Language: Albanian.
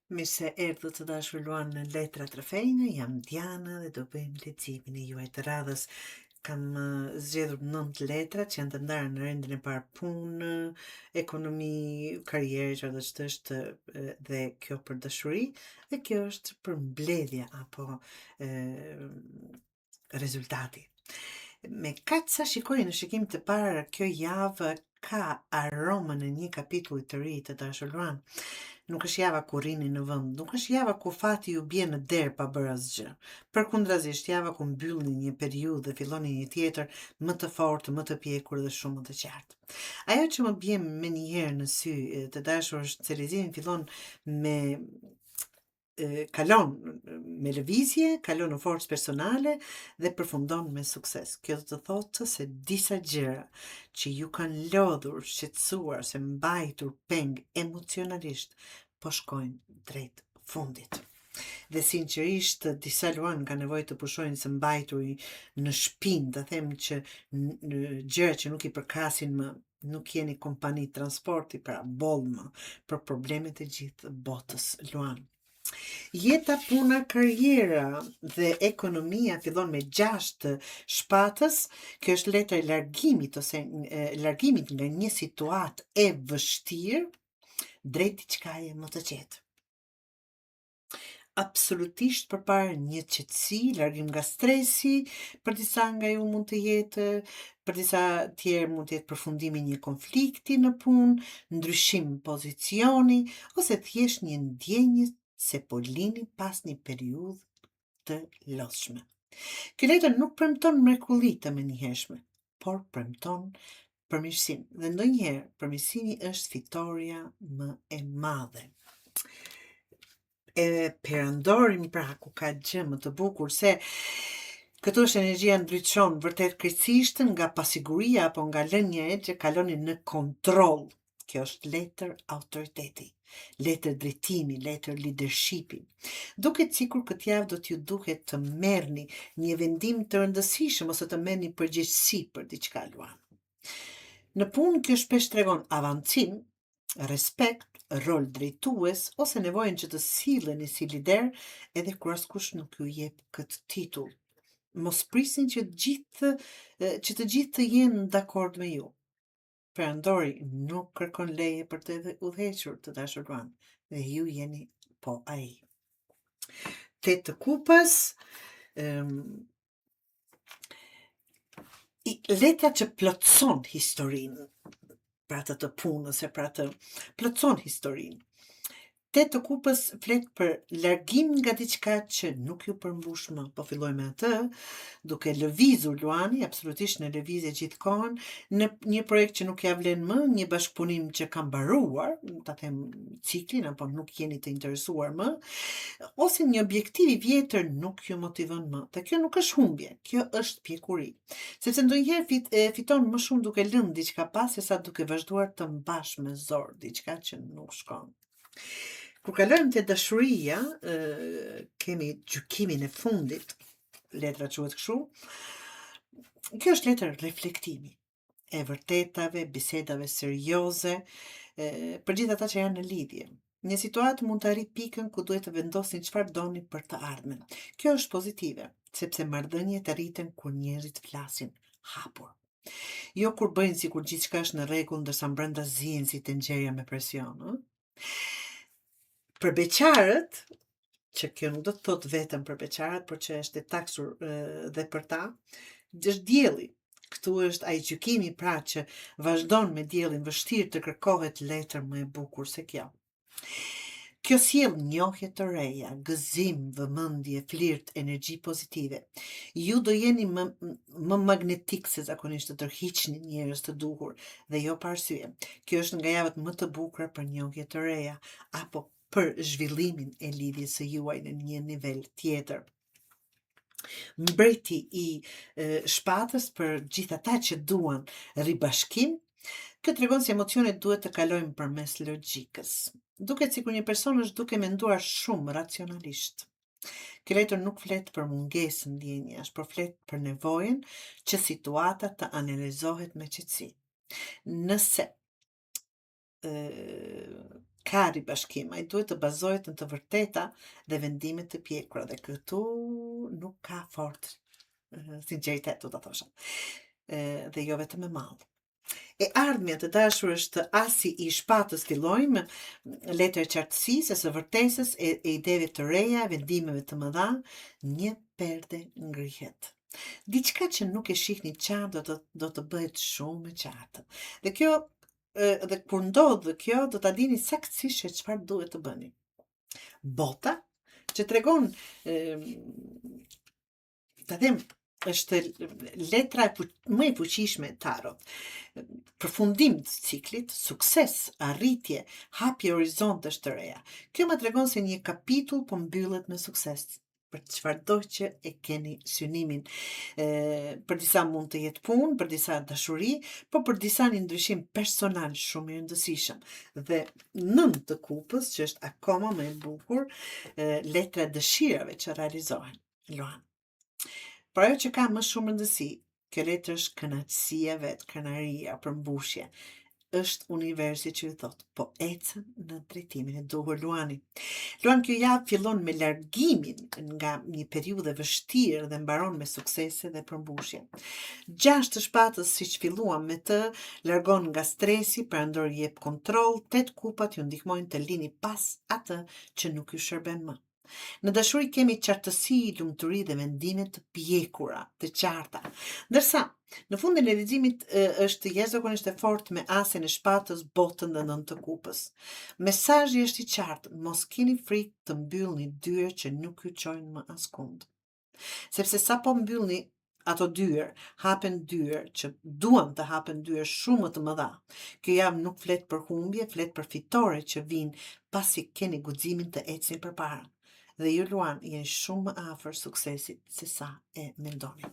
Mirë se erdhët të dashur Luan në Letra Trofejnë, jam Diana dhe do bëjmë leximin e juaj të radhës. Kam zgjedhur 9 letra që janë të ndarë në rendin e parë punë, ekonomi, karrierë, çfarë do të është dhe kjo për dashuri, dhe kjo është për mbledhja apo e, rezultati. Me kaq sa shikoj në shikim të parë, kjo javë ka aromën e një kapitulli të ri të dashur Luan. Nuk është java ku rrini në vend, nuk është java ku fati ju bie në derë pa bërë asgjë. Përkundrazi, java ku mbyllni një periudhë dhe filloni një tjetër më të fortë, më të pjekur dhe shumë më të qartë. Ajo që më bie me njëherë në sy të dashur është se leximi fillon me kalon me lëvizje, kalon në forcë personale dhe përfundon me sukses. Kjo do të thotë se disa gjëra që ju kanë lodhur, shqetësuar, se mbajtur peng emocionalisht, po shkojnë drejt fundit. Dhe sinqerisht, disa Luan ka nevojë të pushojnë së mbajturi në shpinë, të them që në gjëra që nuk i përkasin më, nuk jeni kompani transporti, pra bollë për problemet e gjithë botës Luan. Jeta, puna, karriera dhe ekonomia fillon me 6 shpatës. Kjo është letra e largimit ose largimit nga një situatë e vështirë drejt diçkaje më të qetë. Absolutisht përpara një qetësi, largim nga stresi, për disa nga ju mund të jetë, për disa tjerë mund të jetë përfundimi një konflikti në punë, ndryshim pozicioni, ose thjesht një ndjenjë se po lini pas një periudhë të lodhshme. Ky letër nuk premton mrekulli të menjëhershme, por premton përmirësim. Dhe ndonjëherë përmirësimi është fitoria më e madhe. E perandorim pra ku ka gjë më të bukur se këtu është energjia ndryqon vërtet krejtësisht nga pasiguria apo nga lënia e që kalonin në kontroll. Kjo është letër autoriteti, letër drejtimi, letër leadershipi. Duket sikur këtë javë do t'ju duhet të merrni një vendim të rëndësishëm ose të merrni përgjegjësi për diçka Luan. Në punë kjo shpesh tregon avancim, respekt, rol drejtues ose nevojën që të silleni si lider edhe kur askush nuk ju jep këtë titull. Mos prisni që të gjithë të jenë dakord me ju. Perandori nuk kërkon leje për të udhëhequr të dashur Luan, dhe ju jeni po ai. 8 të kupës, letra që plotson historinë, pra të punës e pra të plotson historinë. 8 të kupës flet për largim nga diçka që nuk ju përmbush më. Po filloj me atë, duke lëvizur Luani, absolutisht në lëvizje gjithkohën, në një projekt që nuk ja vlen më, një bashkëpunim që ka mbaruar, ta them ciklin, apo nuk jeni të interesuar më, ose një objektiv i vjetër nuk ju motivon më. Dhe kjo nuk është humbje, kjo është pjekuri. Sepse ndonjëherë fiton më shumë duke lënë diçka pas sesa duke vazhduar të mbash me zor diçka që nuk shkon. Kur kalojmë te dashuria, kemi gjykimin e fundit, letra quhet kështu. Kjo është letër reflektimi e vërtetave, bisedave serioze, për gjithë ata që janë në lidhje. Një situatë mund të arrijë pikën ku duhet të vendosin çfarë doni për të ardhmen. Kjo është pozitive, sepse marrëdhëniet arriten kur njerëzit flasin hapur. Jo kur bëjnë sikur gjithçka është në rregull ndërsa brenda zihen si tenxheria me presion, ëh? Për beqarët, që kjo nuk do të thotë vetëm për beqarët, por që është e taksur dhe për ta, është dielli. Këtu është ai gjykimi pra që vazhdon me diellin vështirë të kërkohet letër më e bukur se kjo. Kjo sjell njohje të reja, gëzim, vëmendje, flirt, energji pozitive. Ju do jeni më magnetik se zakonisht të tërhiqni njerëz të duhur dhe jo pa arsye. Kjo është nga javët më të bukura për njohje të reja apo për zhvillimin e lidhjes së juaj në një nivel tjetër. Mbreti i shpatës për gjithë ata që duan ribashkim, kjo tregon se emocionet duhet të kalojnë përmes logjikës. Duket sikur një person është duke menduar shumë racionalisht. Kjo letër nuk flet për mungesën ndjenjash, por flet për nevojën që situata të analizohet me qetësi. Nëse ka ribashkim, ai duhet të bazohet në të vërteta dhe vendime të pjekura dhe këtu nuk ka fort sinqeritet, do ta thosha. Dhe jo vetëm me mall. E ardhmja të dashur është asi i shpatës fillojmë, letër e qartësisë, së vërtesës, e ideve të reja, vendimeve të mëdha, një perde ngrihet. Diçka që nuk e shihni qartë do të bëhet shumë e qartë. Dhe kjo dhe kur ndodh kjo, do ta dini saktësisht se çfarë duhet të bëni. Bota që tregon ta them është letra më e fuqishme e tarot. Përfundim të ciklit, sukses, arritje, hapje horizontesh të reja. Kjo më tregon se një kapitull po mbyllet me sukses. Për çfarëdo që e keni synimin. Për disa mund të jetë punë, për disa dashuri, po për disa një ndryshim personal shumë i rëndësishëm. Dhe nën të kupës, që është akoma më e bukur, letra e dëshirave që realizohen. Luan. Por ajo që ka më shumë rëndësi, kjo letër është kënaqësia vetë, kënaria, përmbushje. Është universi që ju thot, po ecën në drejtimin e duhur Luani. Luan, kjo javë fillon me largimin nga një periudhë e vështirë dhe mbaron me suksese dhe përmbushje. 6 të shpatës, siç filluam me të, largon nga stresi, prandor jep kontroll, 8 kupat ju ndihmojnë të lini pas atë që nuk ju shërben më. Në dashuri kemi qartësi, lumturi dhe vendime të pjekura, të qarta. Ndërsa, në fundin e leximit është jashtëzakonisht e fortë me asin e shpatës, botën dhe 9 të kupës. Mesazhi është i qartë, mos keni frikë të mbyllni dyert që nuk ju çojnë më askund. Sepse sa po mbyllni ato dyert, hapen dyert që duan të hapen dyert shumë më të mëdha. Kjo javë nuk flet për humbje, flet për fitore që vinë pasi keni guximin të ecni përpara. Dhe ju Luan jeni shumë më afër suksesit se sa e mendoni.